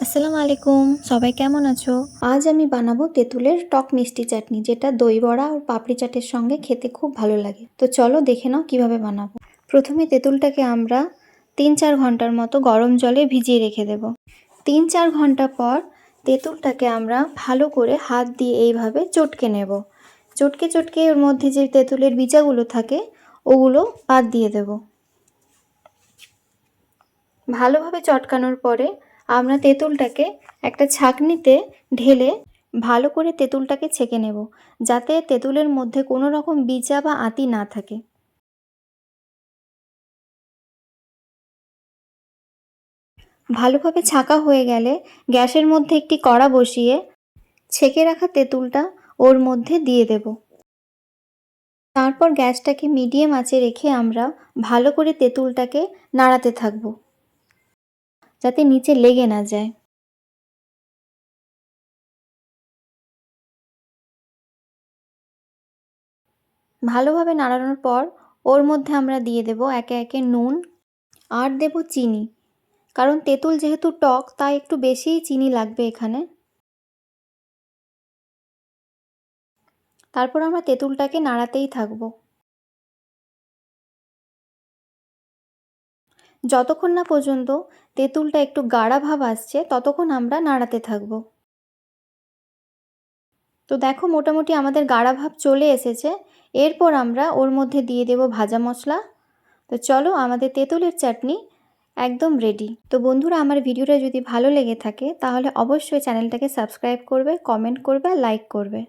আসসালামু আলাইকুম, সবাই কেমন আছো? আজ আমি বানাবো তেঁতুলের টক মিষ্টি চাটনি, যেটা দই বড়া আর পাপড়ি চাটের সঙ্গে খেতে খুব ভালো লাগে। তো চলো দেখে নাও কিভাবে বানাবো। প্রথমে তেঁতুলটাকে আমরা 3-4 ঘন্টার মতো গরম জলে ভিজিয়ে রেখে দেব। 3-4 ঘন্টা পর তেঁতুলটাকে আমরা ভালো করে হাত দিয়ে এইভাবে চটকে নেব। চটকে চটকে ওর মধ্যে যে তেঁতুলের বীজাগুলো থাকে ওগুলো বাদ দিয়ে দেব। ভালোভাবে চটকানোর পরে আমরা তেঁতুলটাকে একটা ছাঁকনিতে ঢেলে ভালো করে তেঁতুলটাকে ছেঁকে নেব, যাতে তেঁতুলের মধ্যে কোনো রকম বীজা বা আঁতি না থাকে। ভালোভাবে ছাঁকা হয়ে গেলে গ্যাসের মধ্যে একটি কড়া বসিয়ে ছেঁকে রাখা তেঁতুলটা ওর মধ্যে দিয়ে দেব। তারপর গ্যাসটাকে মিডিয়াম আঁচে রেখে আমরা ভালো করে তেঁতুলটাকে নাড়াতে থাকব, যাতে নিচে লেগে না যায়। ভালোভাবে নাড়ানোর পর ওর মধ্যে আমরা দিয়ে দেব একে একে নুন আর দেব চিনি, কারণ তেঁতুল যেহেতু টক তাই একটু বেশিই চিনি লাগবে এখানে। তারপর আমরা তেঁতুলটাকে নাড়াতেই থাকবো যতক্ষণ না পর্যন্ত তেঁতুলটা একটু গাঢ়া ভাব আসছে, ততক্ষণ আমরা নাড়াতে থাকবো। তো দেখো মোটামুটি আমাদের গাঢ়া ভাব চলে এসেছে। এরপর আমরা ওর মধ্যে দিয়ে দেব ভাজা মশলা। তো চলো, আমাদের তেঁতুলের চাটনি একদম রেডি। তো বন্ধুরা, আমার ভিডিওটা যদি ভালো লেগে থাকে তাহলে অবশ্যই চ্যানেলটাকে সাবস্ক্রাইব করবে, কমেন্ট করবে আর লাইক করবে।